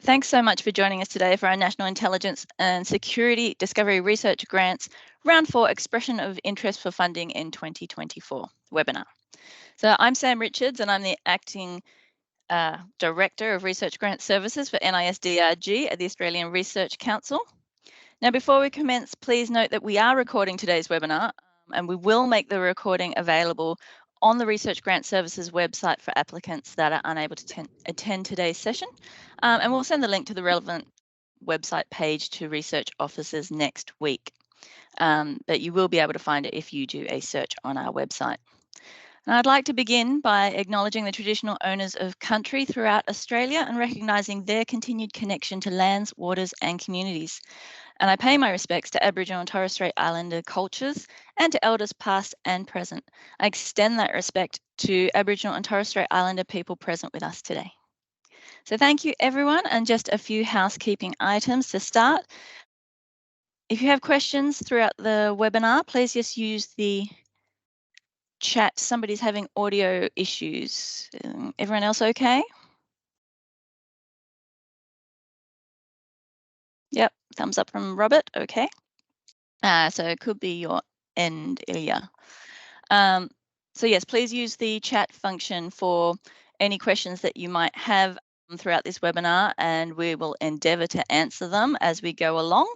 Thanks so much for joining us today for our National Intelligence and Security Discovery Research Grants Round 4 Expression of Interest for Funding in 2024 webinar. So I'm Sam Richards and I'm the Acting Director of Research Grant Services for NISDRG at the Australian Research Council. Now, before we commence, please note that we are recording today's webinar and we will make the recording available on the Research Grant Services website for applicants that are unable to attend today's session. And we'll send the link to the relevant website page to research officers next week. But you will be able to find it if you do a search on our website. And I'd like to begin by acknowledging the traditional owners of country throughout Australia and recognising their continued connection to lands, waters and communities. And I pay my respects to Aboriginal and Torres Strait Islander cultures and to elders past and present. I extend that respect to Aboriginal and Torres Strait Islander people present with us today. So thank you everyone, and just a few housekeeping items to start. If you have questions throughout the webinar, please just use the chat. Somebody's having audio issues. Everyone else okay? Yep, thumbs up from Robert, okay. So it could be your end, Ilya. So yes, please use the chat function for any questions that you might have throughout this webinar, and we will endeavour to answer them as we go along.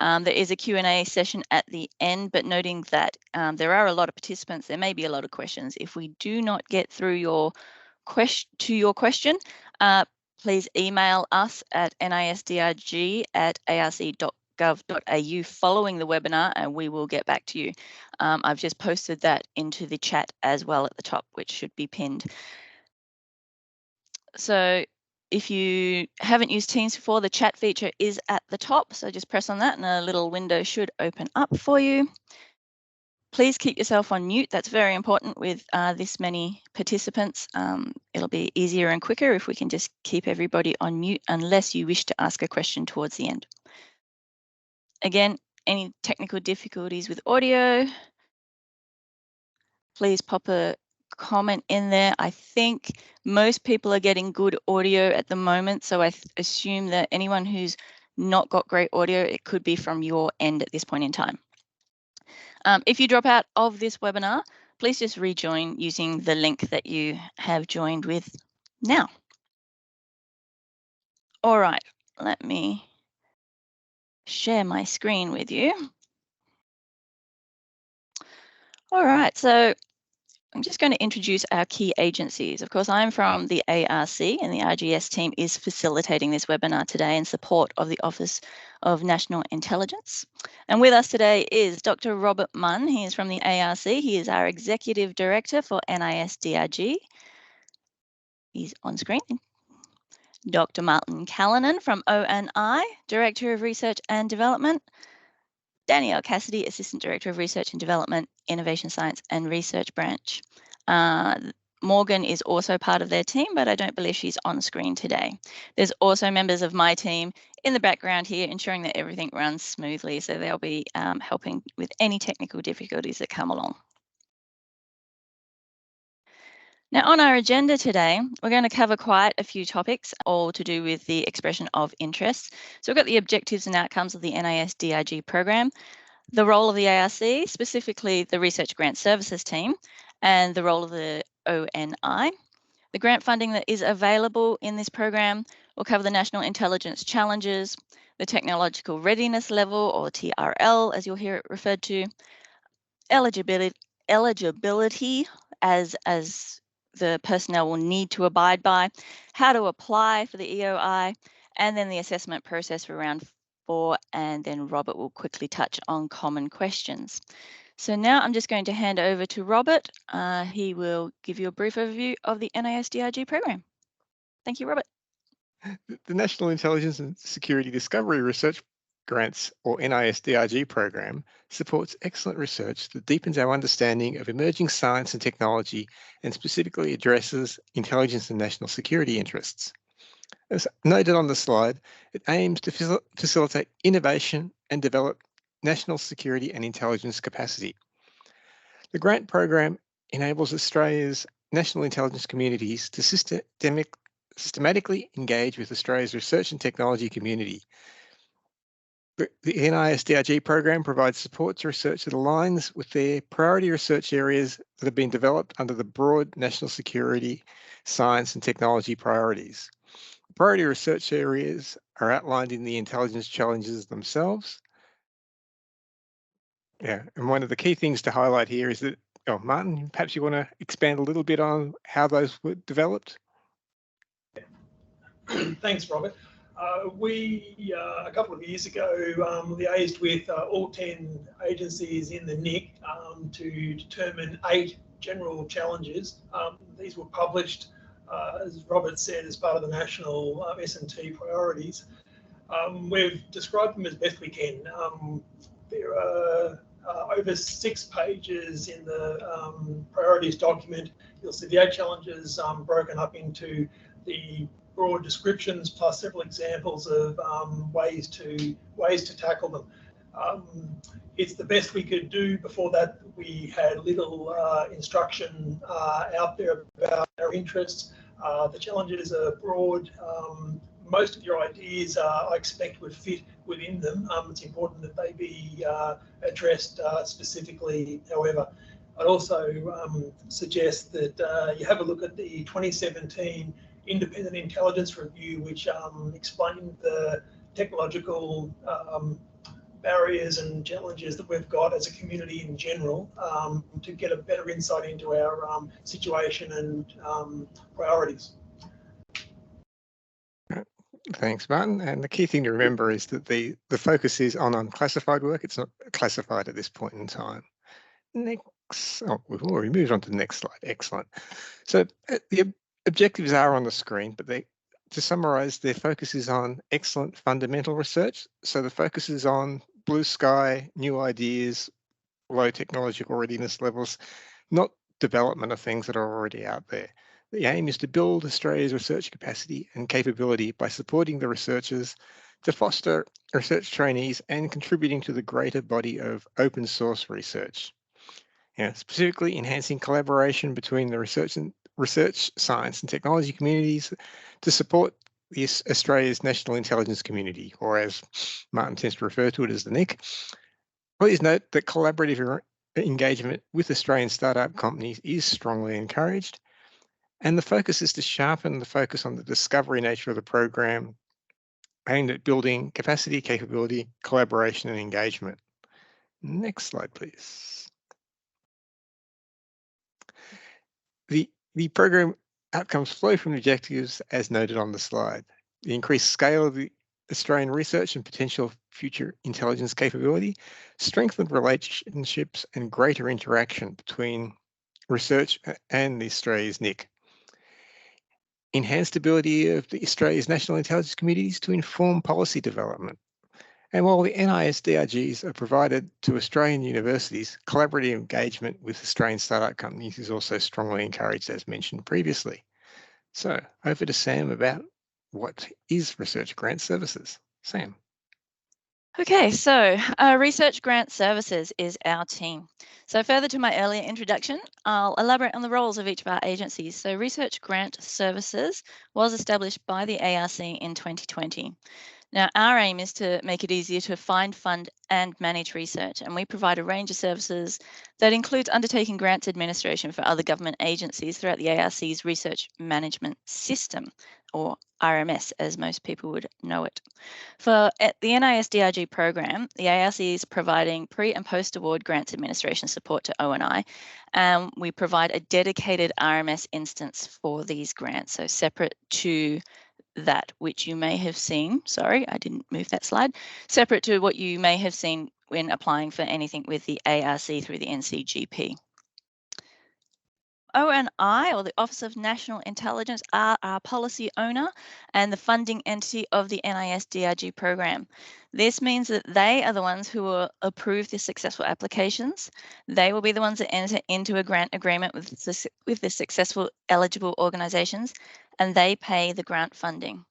There is a Q&A session at the end, but noting that there are a lot of participants, there may be a lot of questions. If we do not get through your question, please email us at nisdrg@arc.gov.au following the webinar, and we will get back to you. I've just posted that into the chat as well at the top, which should be pinned. So if you haven't used Teams before, the chat feature is at the top. So just press on that and a little window should open up for you. Please keep yourself on mute. That's very important with this many participants. It'll be easier and quicker if we can just keep everybody on mute unless you wish to ask a question towards the end. Again, any technical difficulties with audio, please pop a comment in there. I think most people are getting good audio at the moment, so I assume that anyone who's not got great audio, it could be from your end at this point in time. If you drop out of this webinar, please just rejoin using the link that you have joined with now. All right, let me share my screen with you. All right, so I'm just going to introduce our key agencies. Of course, I'm from the ARC, and the RGS team is facilitating this webinar today in support of the Office of National Intelligence. And with us today is Dr. Robert Munn. He is from the ARC. He is our Executive Director for NISDRG. He's on screen. Dr. Martin Callanan from ONI, Director of Research and Development. Danielle Cassidy, Assistant Director of Research and Development, Innovation Science and Research Branch. Morgan is also part of their team, but I don't believe she's on screen today. There's also members of my team in the background here, ensuring that everything runs smoothly, so they'll be helping with any technical difficulties that come along. Now, on our agenda today, we're going to cover quite a few topics, all to do with the expression of interest. So we've got the objectives and outcomes of the NISDRG program, the role of the ARC, specifically the Research Grant Services team, and the role of the ONI. The grant funding that is available in this program will cover the National Intelligence Challenges, the Technological Readiness Level, or TRL, as you'll hear it referred to, eligibility as the personnel will need to abide by, how to apply for the EOI, and then the assessment process for round 4, and then Robert will quickly touch on common questions. So now I'm just going to hand over to Robert. He will give you a brief overview of the NISDRG program. Thank you, Robert. The National Intelligence and Security Discovery Research Grants, or NISDRG program, supports excellent research that deepens our understanding of emerging science and technology and specifically addresses intelligence and national security interests. As noted on the slide, it aims to facilitate innovation and develop national security and intelligence capacity. The grant program enables Australia's national intelligence communities to systematically engage with Australia's research and technology community. The NISDRG program provides support to research that aligns with their priority research areas that have been developed under the broad national security, science and technology priorities. Priority research areas are outlined in the intelligence challenges themselves. Yeah, and one of the key things to highlight here is that, Martin, perhaps you want to expand a little bit on how those were developed? Thanks, Robert. We, a couple of years ago, liaised with all 10 agencies in the NIC to determine 8 general challenges. These were published, as Robert said, as part of the national S&T priorities. We've described them as best we can. There are over 6 pages in the priorities document. You'll see the 8 challenges broken up into the broad descriptions plus several examples of ways to tackle them. It's the best we could do. Before that, we had little instruction out there about our interests. The challenges are broad. Most of your ideas, I expect, would fit within them. It's important that they be addressed specifically, however. I'd also suggest that you have a look at the 2017 Independent Intelligence Review, which explained the technological barriers and challenges that we've got as a community in general, to get a better insight into our situation and priorities. Thanks, Martin. And the key thing to remember is that the focus is on unclassified work. It's not classified at this point in time. Next, we've already moved on to the next slide. Excellent. So the objectives are on the screen, but to summarize, their focus is on excellent fundamental research. So the focus is on blue sky, new ideas, low technological readiness levels, not development of things that are already out there. The aim is to build Australia's research capacity and capability by supporting the researchers, to foster research trainees and contributing to the greater body of open source research. Specifically enhancing collaboration between the research, science and technology communities to support Australia's national intelligence community, or as Martin tends to refer to it as the NIC. Please note that collaborative engagement with Australian startup companies is strongly encouraged, and the focus is to sharpen the focus on the discovery nature of the program, aimed at building capacity, capability, collaboration and engagement. Next slide, please. The program outcomes flow from the objectives as noted on the slide. The increased scale of the Australian research and potential future intelligence capability, strengthened relationships and greater interaction between research and the Australia's NIC. Enhanced ability of the Australia's national intelligence communities to inform policy development. And while the NISDRGs are provided to Australian universities, collaborative engagement with Australian startup companies is also strongly encouraged, as mentioned previously. So over to Sam about what is Research Grant Services. Sam. Okay, so Research Grant Services is our team. So further to my earlier introduction, I'll elaborate on the roles of each of our agencies. So Research Grant Services was established by the ARC in 2020. Now, our aim is to make it easier to find, fund and manage research, and we provide a range of services that includes undertaking grants administration for other government agencies throughout the ARC's Research Management System, or RMS, as most people would know it. For the NISDRG program, the ARC is providing pre- and post-award grants administration support to ONI, and we provide a dedicated RMS instance for these grants, so separate to that which you may have seen, sorry, I didn't move that slide, separate to what you may have seen when applying for anything with the ARC through the NCGP. ONI, or the Office of National Intelligence, are our policy owner and the funding entity of the NISDRG program. This means that they are the ones who will approve the successful applications. They will be the ones that enter into a grant agreement with the successful eligible organisations, and they pay the grant funding.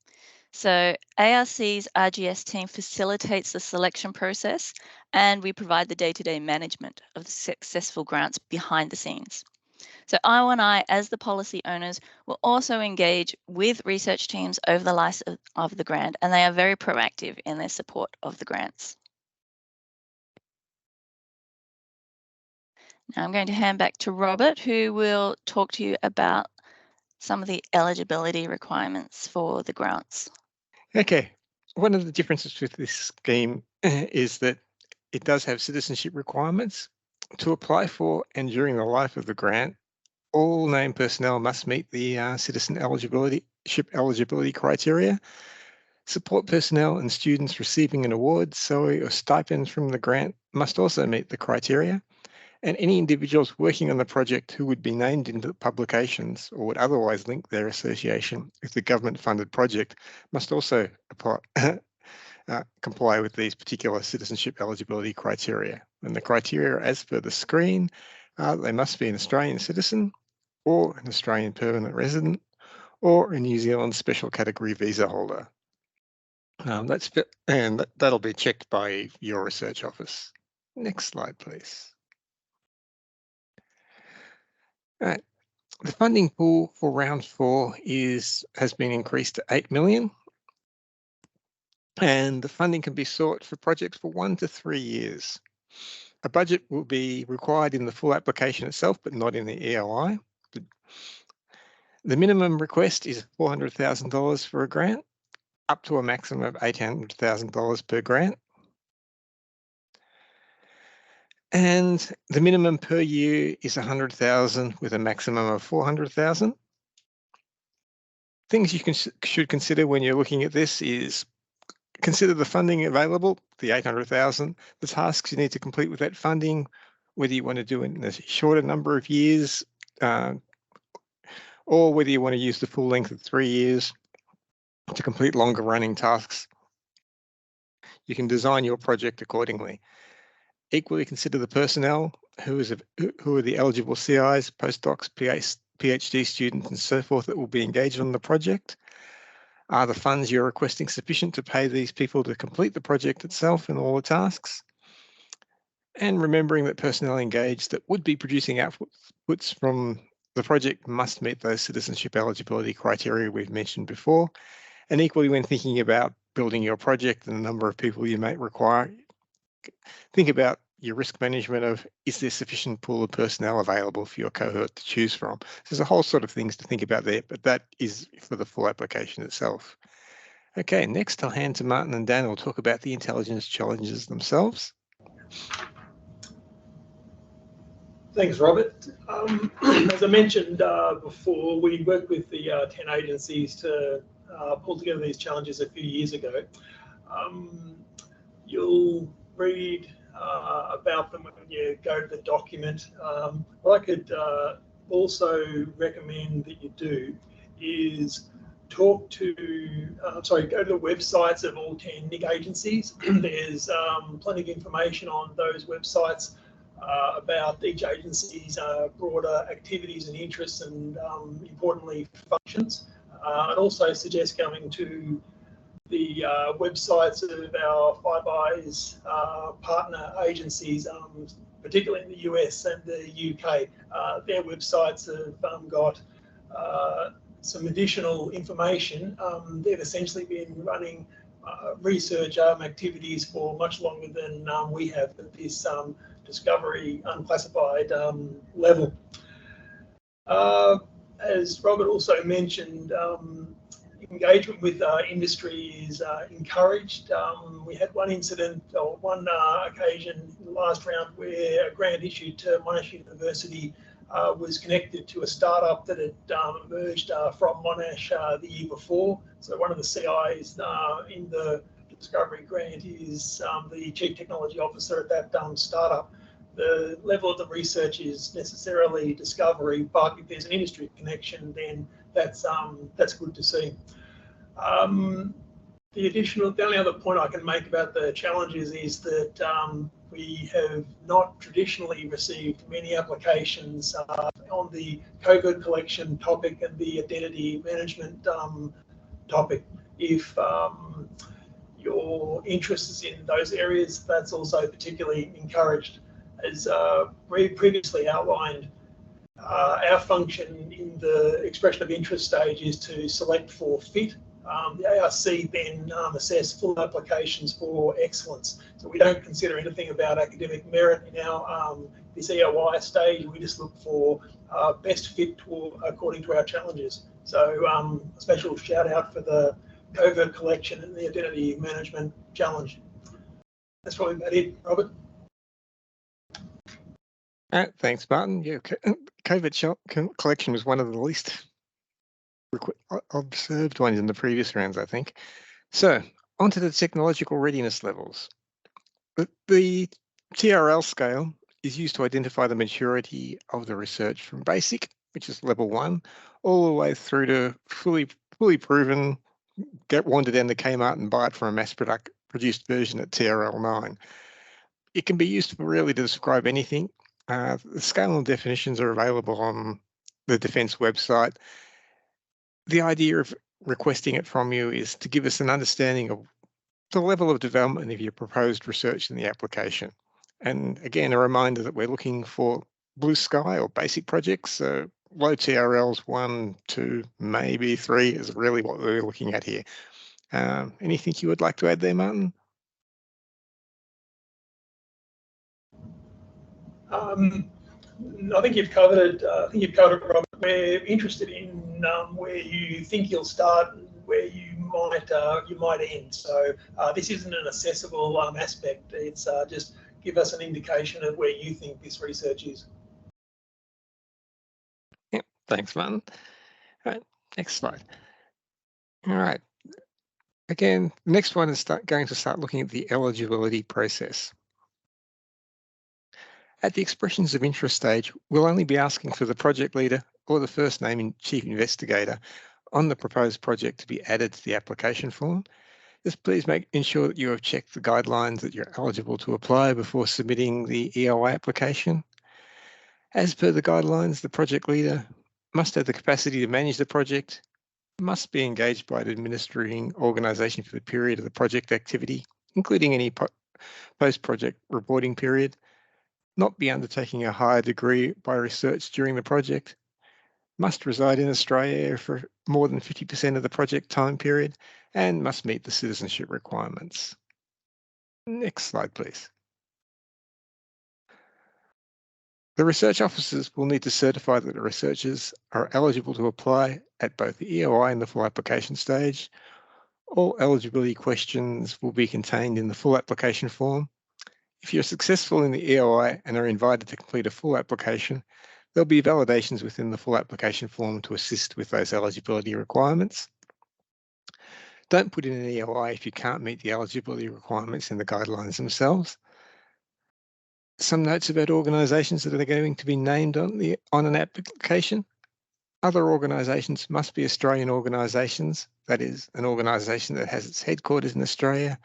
So ARC's RGS team facilitates the selection process, and we provide the day-to-day management of the successful grants behind the scenes. So I1I, as the policy owners, will also engage with research teams over the life of the grant, and they are very proactive in their support of the grants. Now I'm going to hand back to Robert, who will talk to you about some of the eligibility requirements for the grants. Okay, one of the differences with this scheme is that it does have citizenship requirements. To apply for and during the life of the grant, all named personnel must meet the citizen eligibility criteria. Support personnel and students receiving an award, salary or stipends from the grant must also meet the criteria. And any individuals working on the project who would be named in the publications or would otherwise link their association with the government-funded project must also comply with these particular citizenship eligibility criteria. And the criteria, as per the screen, they must be an Australian citizen or an Australian permanent resident or a New Zealand special category visa holder. That'll be checked by your research office. Next slide, please. Right. The funding pool for round 4 has been increased to 8 million. And the funding can be sought for projects for 1 to 3 years. A budget will be required in the full application itself, but not in the EOI. The minimum request is $400,000 for a grant, up to a maximum of $800,000 per grant. And the minimum per year is 100,000 with a maximum of 400,000. Things you should consider when you're looking at this is consider the funding available, the 800,000, the tasks you need to complete with that funding, whether you want to do it in a shorter number of years, or whether you want to use the full length of 3 years to complete longer running tasks. You can design your project accordingly. Equally consider the personnel, who are the eligible CIs, postdocs, PhD students and so forth that will be engaged on the project. Are the funds you're requesting sufficient to pay these people to complete the project itself and all the tasks? And remembering that personnel engaged that would be producing outputs from the project must meet those citizenship eligibility criteria we've mentioned before. And equally, when thinking about building your project and the number of people you might require, think about your risk management of, is there sufficient pool of personnel available for your cohort to choose from? There's a whole sort of things to think about there, but that is for the full application itself. Okay, next I'll hand to Martin and Dan who will talk about the intelligence challenges themselves. Thanks, Robert. As I mentioned before, we worked with the 10 agencies to pull together these challenges a few years ago. You'll read about them when you go to the document. What I could also recommend that you do is go to the websites of all 10 NIC agencies. There's plenty of information on those websites about each agency's broader activities and interests and importantly functions. I'd also suggest going to the websites of our Five Eyes partner agencies, particularly in the US and the UK. Their websites have got some additional information. They've essentially been running research activities for much longer than we have at this discovery unclassified level. As Robert also mentioned, engagement with industry is encouraged. We had one incident or one occasion in the last round where a grant issued to Monash University was connected to a startup that had emerged from Monash the year before. So one of the CIs in the discovery grant is the Chief Technology Officer at that startup. The level of the research is necessarily discovery, but if there's an industry connection, then that's good to see. The only other point I can make about the challenges is that we have not traditionally received many applications on the covert collection topic and the identity management topic. If your interest is in those areas, that's also particularly encouraged. As previously outlined, our function in the expression of interest stage is to select for fit. The ARC then assess full applications for excellence. So we don't consider anything about academic merit in our this EOI stage. We just look for best fit according to our challenges. So a special shout out for the covert collection and the identity management challenge. That's probably about it, Robert. Thanks, Martin. Yeah, covert collection was one of the least observed ones in the previous rounds, I think. So, onto the technological readiness levels. The TRL scale is used to identify the maturity of the research from basic, which is level 1, all the way through to fully proven, wander down to Kmart and buy it from a mass-produced version at TRL 9. It can be used really to describe anything. The scale and definitions are available on the Defence website. The idea of requesting it from you is to give us an understanding of the level of development of your proposed research in the application. And again, a reminder that we're looking for blue sky or basic projects. So low TRLs, 1, 2, maybe 3 is really what we're looking at here. Anything you would like to add there, Martin? I think you've covered it. Robert. We're interested in where you think you'll start and where you might end. So this isn't an assessable aspect. It's just give us an indication of where you think this research is. Yep, thanks, Martin. All right, next slide. All right. Again, the next one is going to start looking at the eligibility process. At the expressions of interest stage, we'll only be asking for the project leader or the first name chief investigator on the proposed project to be added to the application form. Just please ensure that you have checked the guidelines that you're eligible to apply before submitting the EOI application. As per the guidelines, the project leader must have the capacity to manage the project, must be engaged by an administering organisation for the period of the project activity, including any post-project reporting period, not be undertaking a higher degree by research during the project, must reside in Australia for more than 50% of the project time period, and must meet the citizenship requirements. Next slide, please. The research officers will need to certify that the researchers are eligible to apply at both the EOI and the full application stage. All eligibility questions will be contained in the full application form. If you're successful in the EOI and are invited to complete a full application, there'll be validations within the full application form to assist with those eligibility requirements. Don't put in an EOI if you can't meet the eligibility requirements in the guidelines themselves. Some notes about organisations that are going to be named on an application. Other organisations must be Australian organisations, that is, an organisation that has its headquarters in Australia,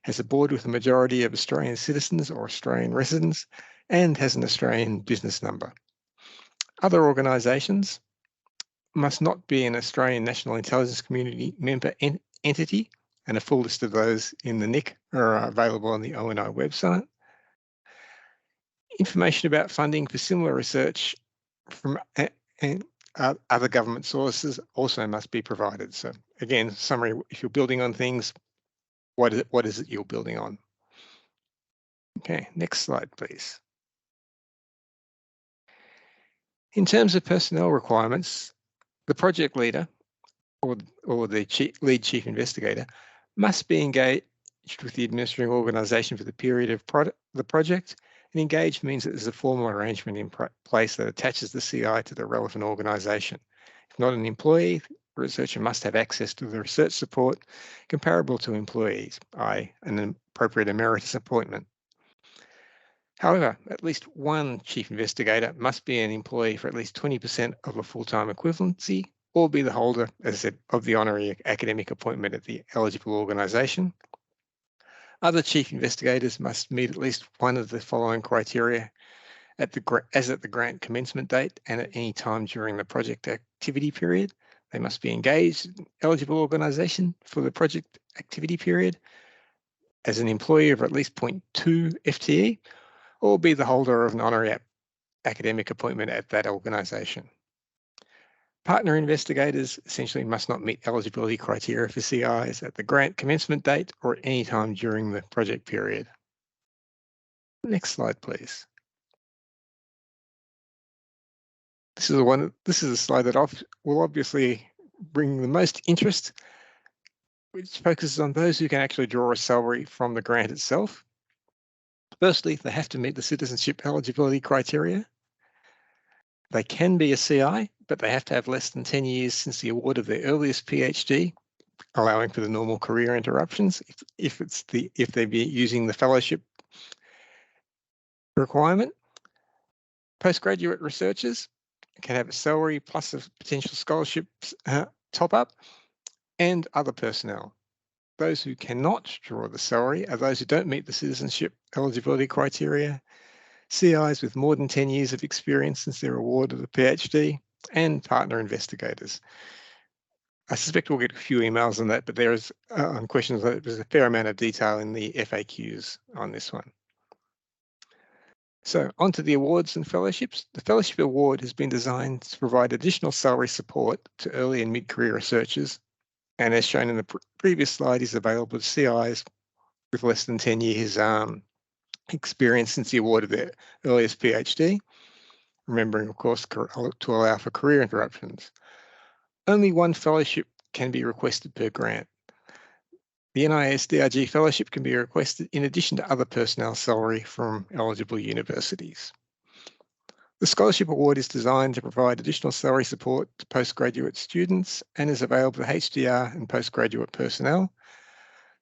has a board with a majority of Australian citizens or Australian residents, and has an Australian business number. Other organisations must not be an Australian National Intelligence Community member entity, and a full list of those in the NIC are available on the ONI website. Information about funding for similar research from other government sources also must be provided. So again, summary, if you're building on things, what is it you're building on? Okay, next slide, please. In terms of personnel requirements, the project leader or the lead chief investigator must be engaged with the administering organisation for the period of the project. And engaged means that there's a formal arrangement in place that attaches the CI to the relevant organisation. If not an employee, the researcher must have access to the research support comparable to employees, i.e. an appropriate emeritus appointment. However, at least one chief investigator must be an employee for at least 20% of a full-time equivalency, or be the holder, as I said, of the honorary academic appointment at the eligible organisation. Other chief investigators must meet at least one of the following criteria as at the grant commencement date and at any time during the project activity period. They must be engaged in an eligible organisation for the project activity period as an employee of at least 0.2 FTE, or be the holder of an honorary academic appointment at that organisation. Partner investigators essentially must not meet eligibility criteria for CIs at the grant commencement date or at any time during the project period. Next slide, please. This is a slide that will obviously bring the most interest, which focuses on those who can actually draw a salary from the grant itself. Firstly, they have to meet the citizenship eligibility criteria. They can be a CI, but they have to have less than 10 years since the award of their earliest PhD, allowing for the normal career interruptions if they're using the fellowship requirement. Postgraduate researchers can have a salary plus a potential scholarship top up, and other personnel. Those who cannot draw the salary are those who don't meet the citizenship eligibility criteria, CIs with more than 10 years of experience since their award of a PhD, and partner investigators. I suspect we'll get a few emails on that, but there is on questions, there's a fair amount of detail in the FAQs on this one. So on to the awards and fellowships. The fellowship award has been designed to provide additional salary support to early and mid-career researchers, and as shown in the previous slide, is available to CIs with less than 10 years experience since the award of their earliest PhD, remembering, of course, to allow for career interruptions. Only one fellowship can be requested per grant. The NISDRG fellowship can be requested in addition to other personnel salary from eligible universities. The scholarship award is designed to provide additional salary support to postgraduate students and is available to HDR and postgraduate personnel.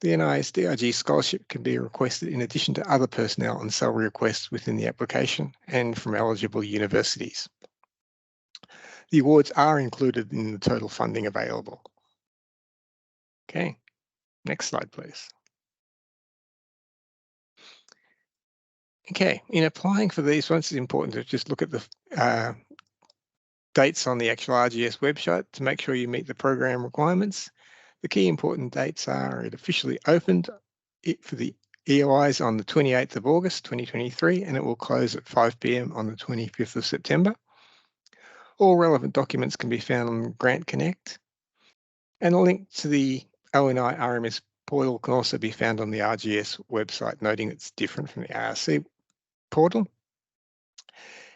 The NISDRG scholarship can be requested in addition to other personnel and salary requests within the application and from eligible universities. The awards are included in the total funding available. Okay, next slide, please. Okay, in applying for these ones, it's important to just look at the dates on the actual RGS website to make sure you meet the program requirements. The key important dates are it officially opened for the EOIs on the 28th of August 2023, and it will close at 5 p.m. on the 25th of September. All relevant documents can be found on Grant Connect, and a link to the ONI RMS portal can also be found on the RGS website, noting it's different from the ARC portal.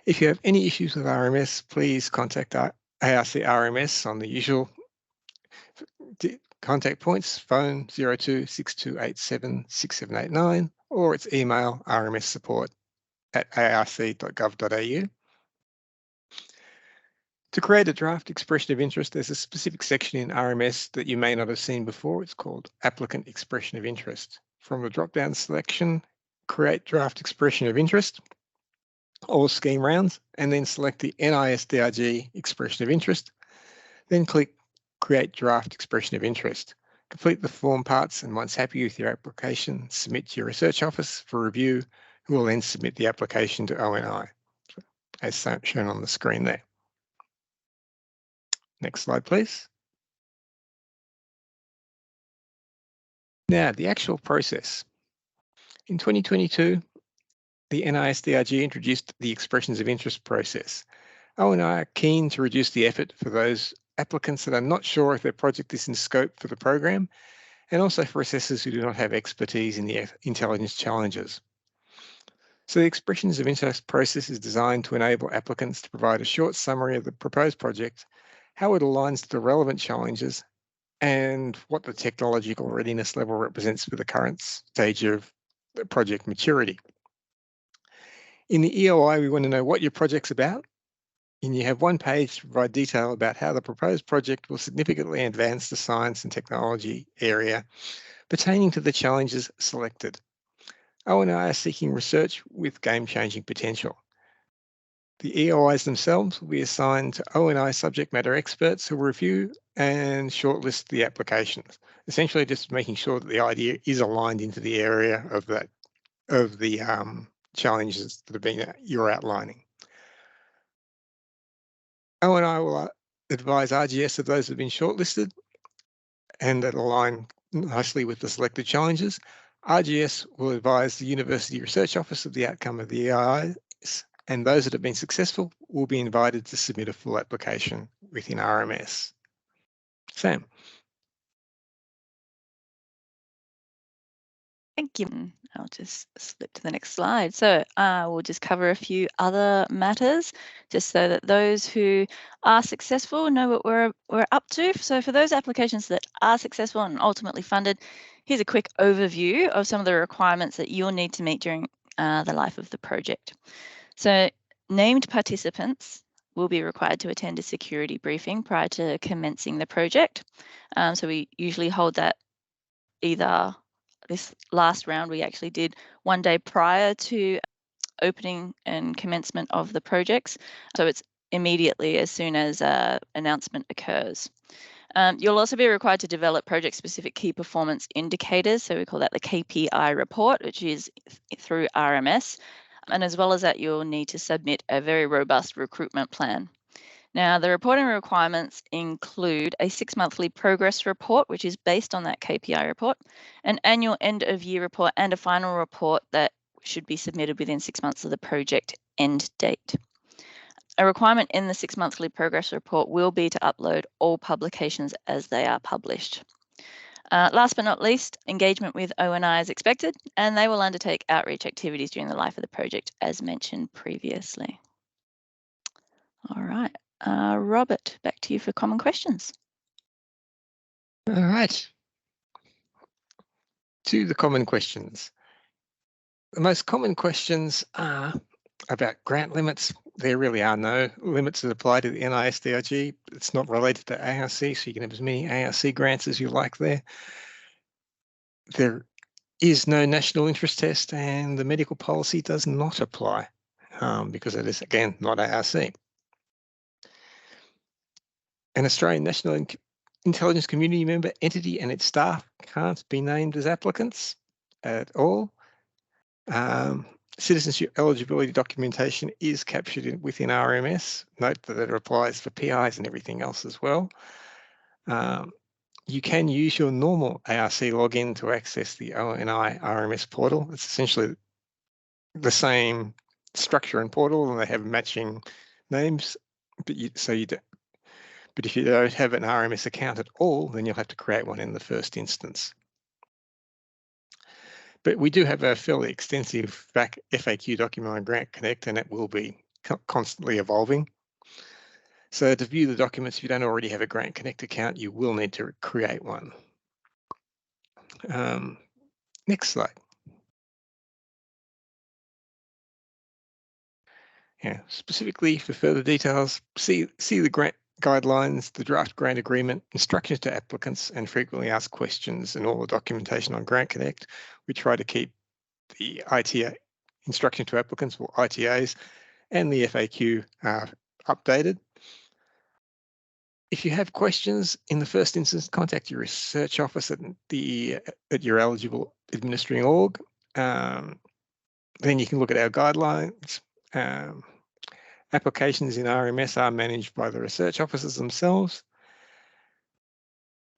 If you have any issues with RMS, please contact ARC RMS on the usual contact points, phone 02 6287 6789, or its email rmssupport@arc.gov.au. To create a draft expression of interest, there's a specific section in RMS that you may not have seen before. It's called Applicant Expression of Interest. From the drop-down selection, create draft expression of interest, all scheme rounds, and then select the NISDRG expression of interest. Then click Create Draft Expression of Interest. Complete the form parts, and once happy with your application, submit to your research office for review, who will then submit the application to ONI, as shown on the screen there. Next slide, please. Now, the actual process. In 2022, the NISDRG introduced the Expressions of Interest process. ONI are keen to reduce the effort for those applicants that are not sure if their project is in scope for the program, and also for assessors who do not have expertise in the intelligence challenges. So the Expressions of Interest process is designed to enable applicants to provide a short summary of the proposed project, how it aligns to the relevant challenges, and what the technological readiness level represents for the current stage of the project maturity. In the EOI, we want to know what your project's about, and you have one page to provide detail about how the proposed project will significantly advance the science and technology area pertaining to the challenges selected. ONI are seeking research with game-changing potential. The EOIs themselves will be assigned to ONI subject matter experts who will review and shortlist the applications, essentially just making sure that the idea is aligned into the area of the challenges that you're outlining. ONI will advise RGS of those that have been shortlisted and that align nicely with the selected challenges. RGS will advise the University Research Office of the outcome of the EOIs, and those that have been successful will be invited to submit a full application within RMS. Sam. Thank you. I'll just slip to the next slide. So we'll just cover a few other matters, just so that those who are successful know what we're up to. So for those applications that are successful and ultimately funded, here's a quick overview of some of the requirements that you'll need to meet during the life of the project. So named participants will be required to attend a security briefing prior to commencing the project. So we usually hold that either this last round we actually did one day prior to opening and commencement of the projects. So it's immediately as soon as announcement occurs. You'll also be required to develop project-specific key performance indicators. So we call that the KPI report, which is through RMS. And as well as that, you'll need to submit a very robust recruitment plan. Now, the reporting requirements include a 6-monthly progress report, which is based on that KPI report, an annual end-of-year report, and a final report that should be submitted within 6 months of the project end date. A requirement in the 6-monthly progress report will be to upload all publications as they are published. Last but not least, engagement with ONI is expected, and they will undertake outreach activities during the life of the project, as mentioned previously. All right. Robert, back to you for common questions. All right. To the common questions. The most common questions are about grant limits. There really are no limits that apply to the NISDRG. It's not related to ARC, so you can have as many ARC grants as you like there. There is no national interest test, and the medical policy does not apply because it is, again, not ARC. An Australian National Intelligence Community member entity and its staff can't be named as applicants at all. Citizenship eligibility documentation is captured within RMS. Note that it applies for PIs and everything else as well. You can use your normal ARC login to access the ONI RMS portal. It's essentially the same structure and portal, and they have matching names, but if you don't have an RMS account at all, then you'll have to create one in the first instance. But we do have a fairly extensive FAQ document on Grant Connect, and it will be constantly evolving. So to view the documents, if you don't already have a Grant Connect account, you will need to create one. Next slide. Yeah, specifically for further details, see the grant guidelines, the draft grant agreement, instructions to applicants, and frequently asked questions, and all the documentation on Grant Connect. We try to keep the ITA, instruction to applicants, or ITAs, and the FAQ updated. If you have questions, in the first instance, contact your research office at your eligible administering org. Then you can look at our guidelines. Applications in RMS are managed by the research officers themselves.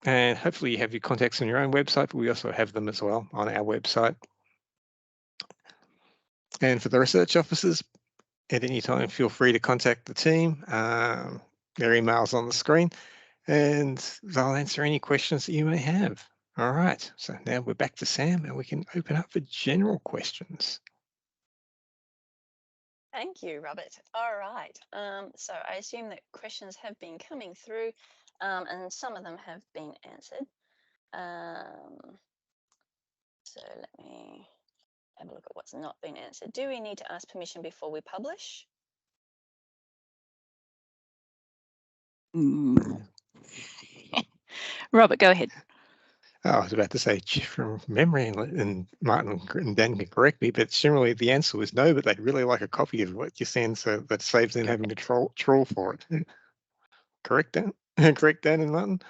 And hopefully you have your contacts on your own website, but we also have them as well on our website. And for the research officers, at any time, feel free to contact the team. Their email's on the screen, and they'll answer any questions that you may have. All right, so now we're back to Sam, and we can open up for general questions. Thank you, Robert. All right, so I assume that questions have been coming through, and some of them have been answered. So let me have a look at what's not been answered. Do we need to ask permission before we publish? Robert, go ahead. Oh, I was about to say from memory, and Martin and Dan can correct me, but generally the answer was no, but they'd really like a copy of what you send, so that saves them having to troll for it. Correct, Dan? Correct, Dan and Martin?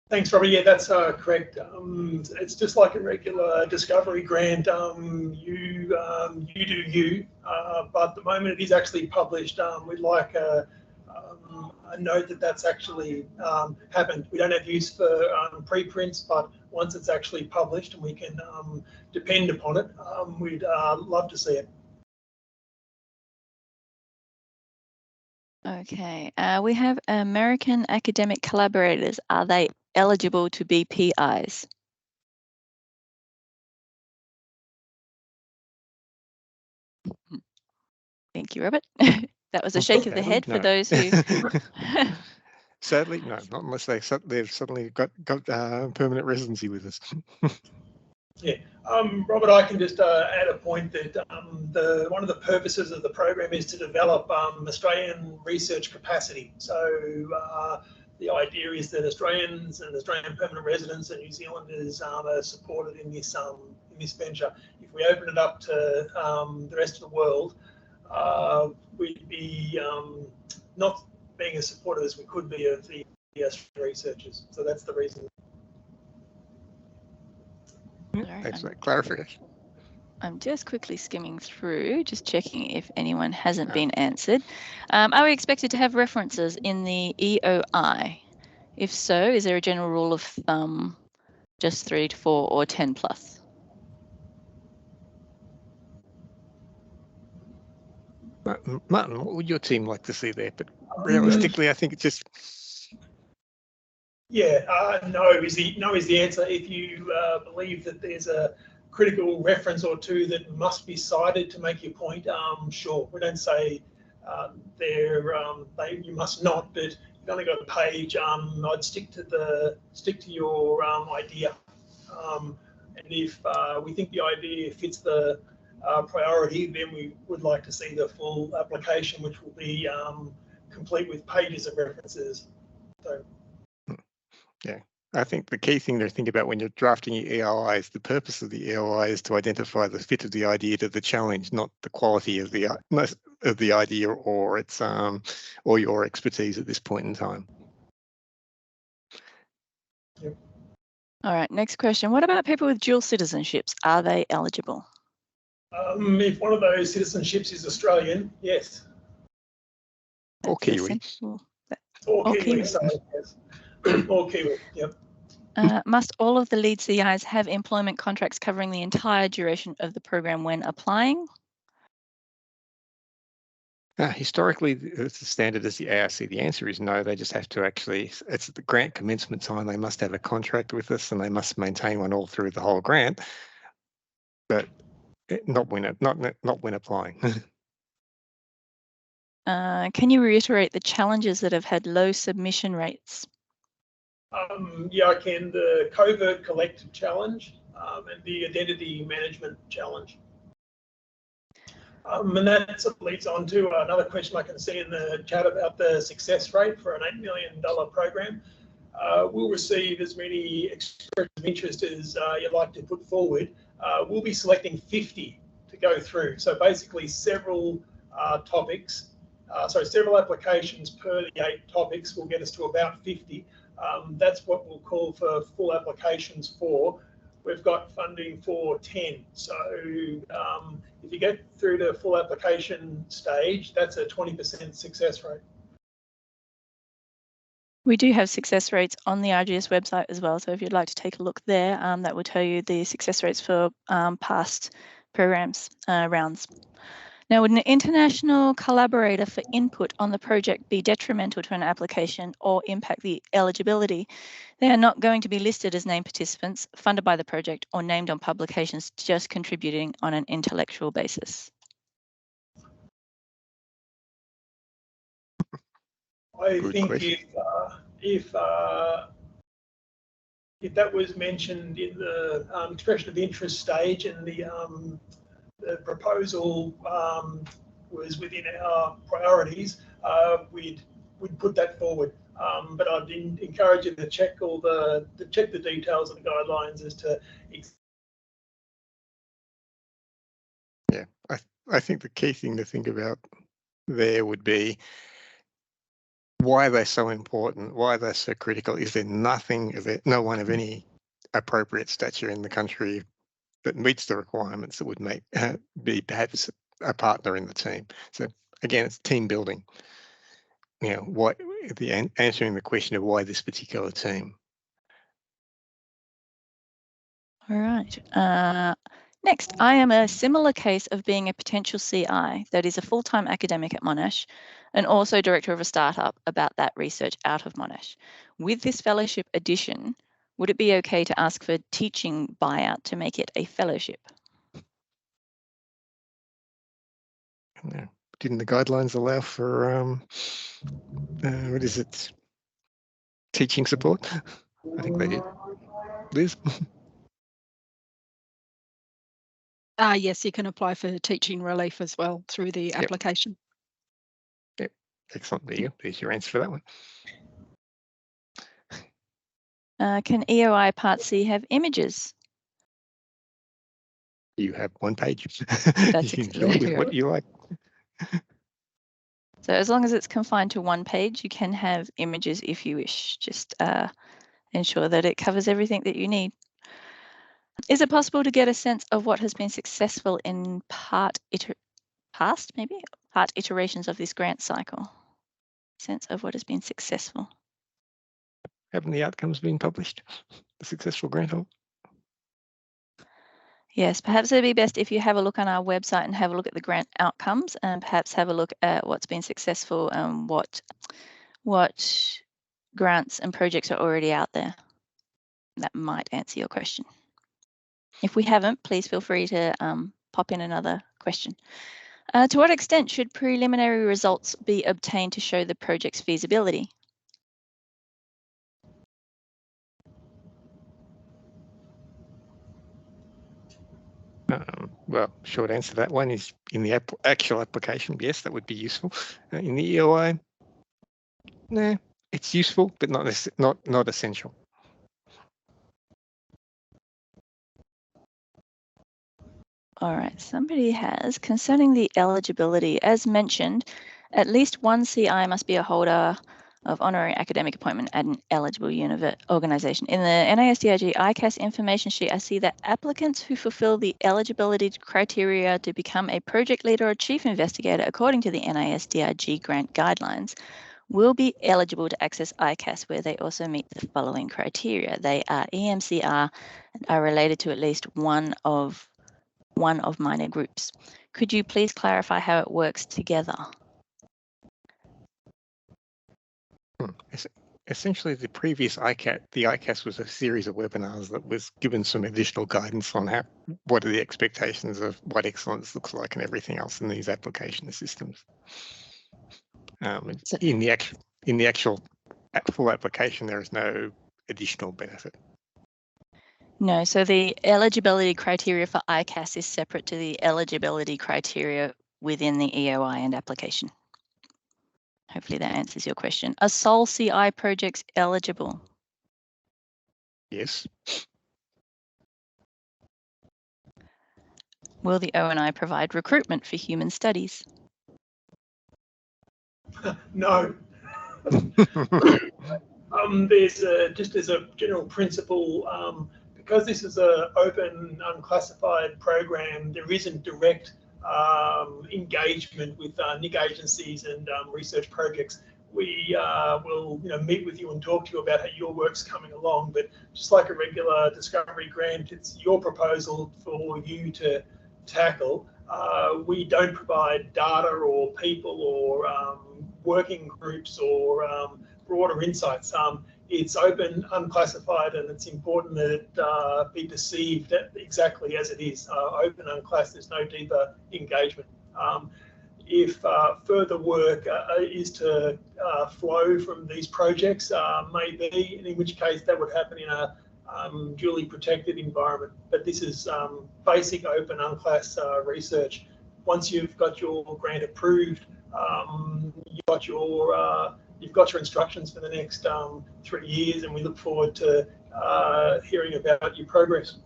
Thanks, Robert. Yeah, that's correct. It's just like a regular discovery grant. You do you, but the moment it is actually published, we'd like a note that that's actually happened. We don't have use for preprints, but once it's actually published and we can depend upon it, we'd love to see it. Okay, we have American academic collaborators. Are they eligible to be PIs? Thank you, Robert. That was a shake of the head for those who. Sadly, no, not unless they've suddenly got permanent residency with us. Yeah, Robert, I can just add a point that one of the purposes of the program is to develop Australian research capacity. So the idea is that Australians and Australian permanent residents and New Zealanders are supported in this venture. If we open it up to the rest of the world, we'd be not being as supportive as we could be of the Australian researchers. So that's the reason. Thanks for that clarification. I'm just quickly skimming through, just checking if anyone hasn't been answered. Are we expected to have references in the EOI? If so, is there a general rule of thumb, just 3 to 4 or 10 plus? Martin, what would your team like to see there? But realistically, I think it's just. Yeah, no is the answer. If you believe that there's a critical reference or two that must be cited to make your point, sure. We don't say you must not, but you've only got a page. I'd stick to your idea, and if we think the idea fits the priority, then we would like to see the full application, which will be complete with pages of references. So. Yeah, I think the key thing to think about when you're drafting your EOI is the purpose of the EOI is to identify the fit of the idea to the challenge, not the quality of the idea or its or your expertise at this point in time. Yep. All right, next question. What about people with dual citizenships? Are they eligible? If one of those citizenships is Australian, yes. Or Kiwi. Or Kiwi, sorry, yes. Or Kiwi, yep. Must all of the lead CIs have employment contracts covering the entire duration of the program when applying? Historically, the standard is the ARC. The answer is no. They just have to actually, it's the grant commencement time. They must have a contract with us and they must maintain one all through the whole grant, but not when applying. Can you reiterate the challenges that have had low submission rates? Yeah, I can. The covert collective challenge and the identity management challenge. And that sort of leads on to another question I can see in the chat about the success rate for an $8 million program. We'll receive as many expressions of interest as you'd like to put forward. We'll be selecting 50 to go through. So basically several several applications per the 8 topics will get us to about 50. That's what we'll call for full applications for. We've got funding for 10. So if you get through to full application stage, that's a 20% success rate. We do have success rates on the RGS website as well. So if you'd like to take a look there, that will tell you the success rates for past programs rounds. Now, would an international collaborator for input on the project be detrimental to an application or impact the eligibility? They are not going to be listed as named participants, funded by the project, or named on publications, just contributing on an intellectual basis. I think if that was mentioned in the expression of interest stage and the proposal was within our priorities, we'd put that forward. But I'd encourage you to check the details and the guidelines as to. Yeah, I think the key thing to think about there would be why they're so important, why they're so critical. Is there no one of any appropriate stature in the country that meets the requirements that would make be perhaps a partner in the team? So again, it's team building. You know, answering the question of why this particular team. All right. Next, I am a similar case of being a potential CI that is a full-time academic at Monash and also director of a startup about that research out of Monash. With this fellowship addition, would it be okay to ask for teaching buyout to make it a fellowship? No. Didn't the guidelines allow for, what is it, teaching support? I think they did. Liz? Yes, you can apply for teaching relief as well through the application. Yep, excellent. There you go. There's your answer for that one. Can EOI Part C have images? You have one page. That's you can fill it with what you like. So as long as it's confined to one page, you can have images if you wish. Just ensure that it covers everything that you need. Is it possible to get a sense of what has been successful in part iterations of this grant cycle? Sense of what has been successful. Haven't the outcomes been published? The successful grant holder? Yes, perhaps it'd be best if you have a look on our website and have a look at the grant outcomes and perhaps have a look at what's been successful and what grants and projects are already out there. That might answer your question. If we haven't, please feel free to pop in another question. To what extent should preliminary results be obtained to show the project's feasibility? Well, short answer to that one is in the actual application, yes, that would be useful. In the EOI, no, it's useful, but not essential. All right, somebody has, concerning the eligibility, as mentioned, at least one CI must be a holder of honorary academic appointment at an eligible organisation. In the NISDRG ICAS information sheet, I see that applicants who fulfill the eligibility criteria to become a project leader or chief investigator according to the NISDRG grant guidelines will be eligible to access ICAS, where they also meet the following criteria. They are EMCR and are related to at least one of minor groups. Could you please clarify how it works together? Essentially, the previous ICAS was a series of webinars that was given some additional guidance on what are the expectations of what excellence looks like and everything else in these application systems. In the actual full application, there is no additional benefit. No, so the eligibility criteria for ICAS is separate to the eligibility criteria within the EOI and application. Hopefully that answers your question. Are sole CI projects eligible? Yes. Will the ONI provide recruitment for human studies? No. Just as a general principle, because this is an open, unclassified program, there isn't direct engagement with NIC agencies and research projects. We will meet with you and talk to you about how your work's coming along, but just like a regular discovery grant, it's your proposal for you to tackle. We don't provide data or people or working groups or broader insights. It's open, unclassified, and it's important that it be perceived exactly as it is. Open, unclassified, there's no deeper engagement. If further work is to flow from these projects, maybe, in which case that would happen in a duly protected environment. But this is basic, open, unclassified research. Once you've got your grant approved, you've got your instructions for the next 3 years, and we look forward to hearing about your progress.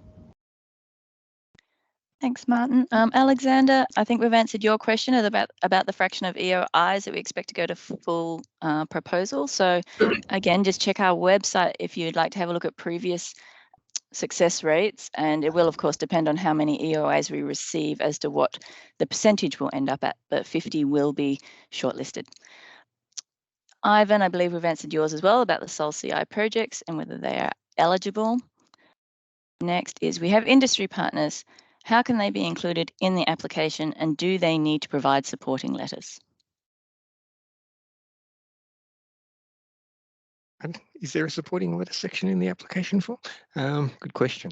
Thanks, Martin. Alexander, I think we've answered your question about the fraction of EOIs that we expect to go to full proposal. So again, just check our website if you'd like to have a look at previous success rates, and it will of course depend on how many EOIs we receive as to what the percentage will end up at, but 50 will be shortlisted. Ivan, I believe we've answered yours as well about the sole CI projects and whether they are eligible. Next is we have industry partners. How can they be included in the application, and do they need to provide supporting letters? And is there a supporting letter section in the application form? Good question.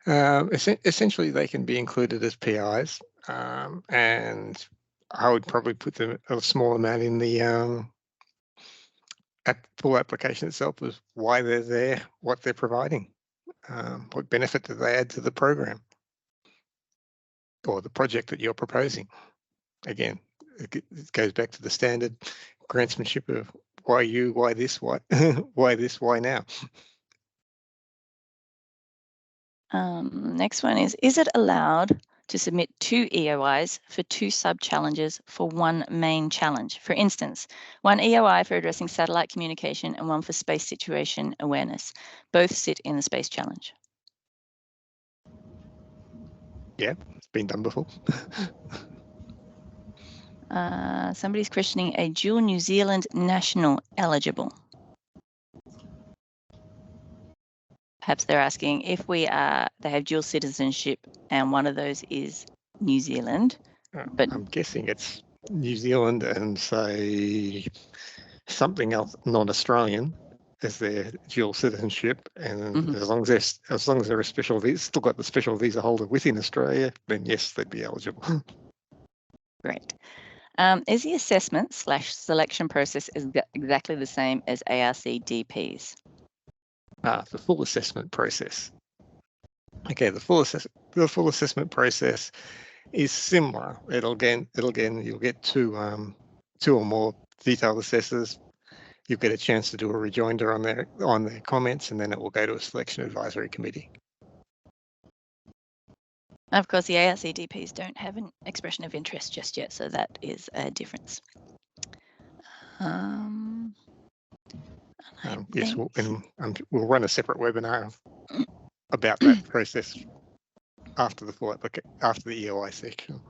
Essentially, they can be included as PIs, and I would probably put them a small amount in the full application itself as why they're there, what they're providing, what benefit do they add to the program or the project that you're proposing. Again, it goes back to the standard grantsmanship of why you, why this, why why this, why now. Next one is it allowed to submit 2 EOIs for 2 sub-challenges for 1 main challenge? For instance, 1 EOI for addressing satellite communication and 1 for space situation awareness. Both sit in the space challenge. Yeah, it's been done before. Somebody's questioning a dual New Zealand national eligible. Perhaps they're asking if they have dual citizenship and one of those is New Zealand. But I'm guessing it's New Zealand and say something else non-Australian as their dual citizenship, and as long as they're a special visa, still got the special visa holder within Australia, then yes, they'd be eligible. Great. Is the assessment/selection process exactly the same as ARC DPs? The full assessment process. Okay, the full assessment process is similar. You'll get two or more detailed assessors. You'll get a chance to do a rejoinder on their comments, and then it will go to a selection advisory committee. Of course, the ARC DPs don't have an expression of interest just yet, so that is a difference. Yes, we'll run a separate webinar about that process after the EOI section.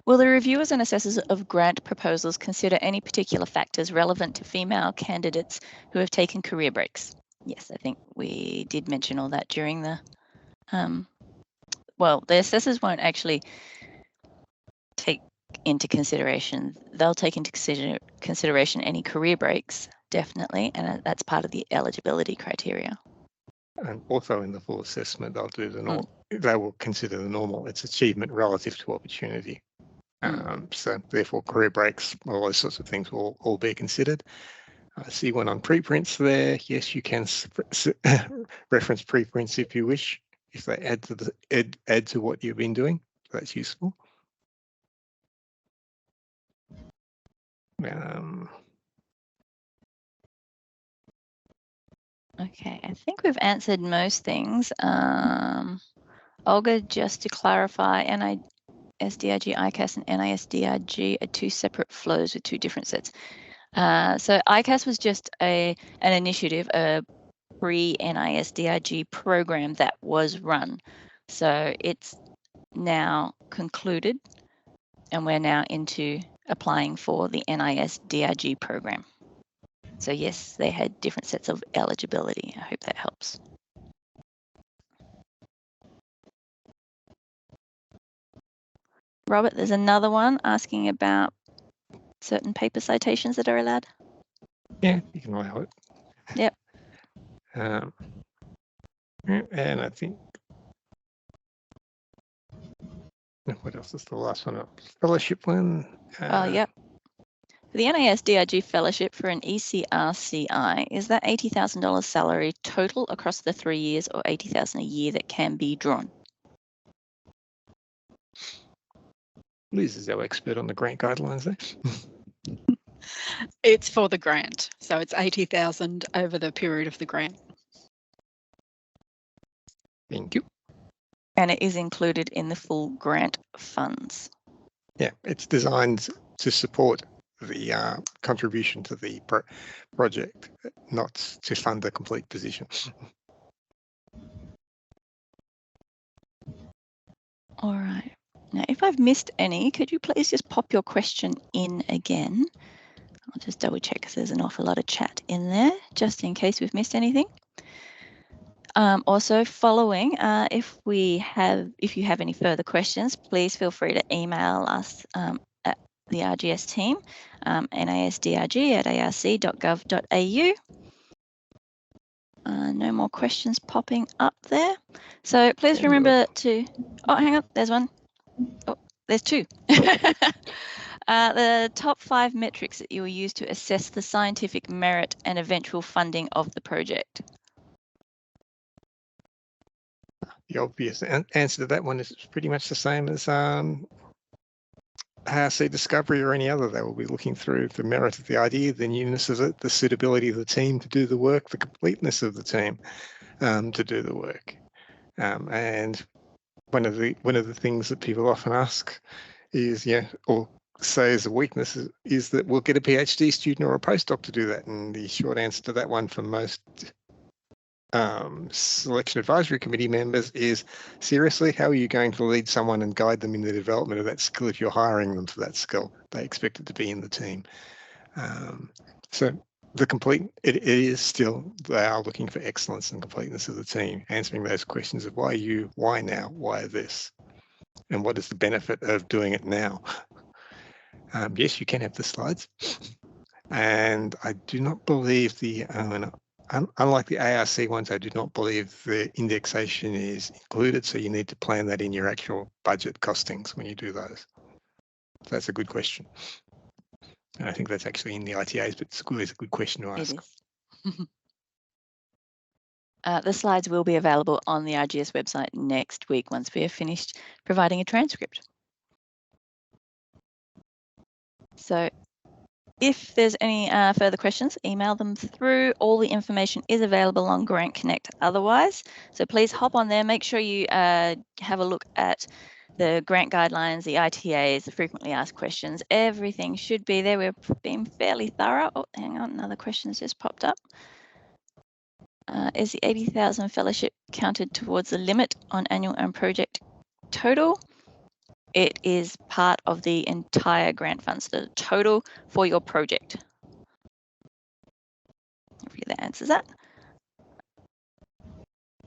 Will the reviewers and assessors of grant proposals consider any particular factors relevant to female candidates who have taken career breaks? Yes, I think we did mention all that during the well, the assessors won't actually take into consideration. They'll take into consideration any career breaks, definitely, and that's part of the eligibility criteria. And also in the full assessment, they'll do the normal. They will consider the normal. It's achievement relative to opportunity. So therefore, career breaks, all those sorts of things will all be considered. I see one on preprints there. Yes, you can reference preprints if you wish. If they add to what you've been doing, that's useful. Okay, I think we've answered most things. Olga, just to clarify, NISDRG ICAS and NISDRG are 2 separate flows with 2 different sets. So ICAS was just an initiative, a pre-NISDRG program that was run. So it's now concluded, and we're now into applying for the NISDRG program. So yes, they had different sets of eligibility. I hope that helps. Robert, there's another one asking about certain paper citations that are allowed. Yeah, you can allow it. Yep. And I think, what else is the last one? Fellowship one. Yep. For the NISDRG fellowship for an ECRCI, is that $80,000 salary total across the 3 years, or $80,000 a year that can be drawn? Liz is our expert on the grant guidelines there. It's for the grant, so it's 80,000 over the period of the grant. Thank you. And it is included in the full grant funds. Yeah, it's designed to support the contribution to the project, not to fund the complete position. All right. Now, if I've missed any, could you please just pop your question in again? I'll just double check because there's an awful lot of chat in there, just in case we've missed anything. Also following, if you have any further questions, please feel free to email us at the RGS team, nisdrg@arc.gov.au. No more questions popping up there. So please remember to, oh, hang on, there's one. Oh, there's two. The top 5 metrics that you will use to assess the scientific merit and eventual funding of the project. The obvious answer to that one is pretty much the same as ARC Discovery or any other. They will be looking through the merit of the idea, the newness of it, the suitability of the team to do the work, the completeness of the team to do the work. And one of the things that people often ask is, or say as a weakness is that we'll get a PhD student or a postdoc to do that. And the short answer to that one for most selection advisory committee members is, seriously, how are you going to lead someone and guide them in the development of that skill if you're hiring them for that skill? They expect it to be in the team. So it is still, they are looking for excellence and completeness of the team, answering those questions of why you, why now, why this, and what is the benefit of doing it now? Yes, you can have the slides. And I do not believe unlike the ARC ones, I do not believe the indexation is included, so you need to plan that in your actual budget costings when you do those. So that's a good question. And I think that's actually in the ITAs, but it's always a good question to ask. It is. The slides will be available on the RGS website next week once we have finished providing a transcript. So if there's any further questions, email them through. All the information is available on Grant Connect otherwise. So please hop on there. Make sure you have a look at the grant guidelines, the ITAs, the frequently asked questions. Everything should be there. We've been fairly thorough. Oh, hang on, another question's just popped up. Is the 80,000 fellowship counted towards the limit on annual and project total? It is part of the entire grant funds, the total for your project. Hopefully that answers that.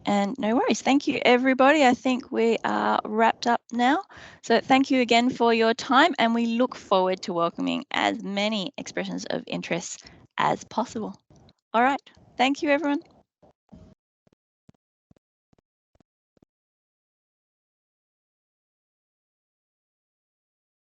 And no worries. Thank you, everybody. I think we are wrapped up now. So thank you again for your time, and we look forward to welcoming as many expressions of interest as possible. All right. Thank you, everyone.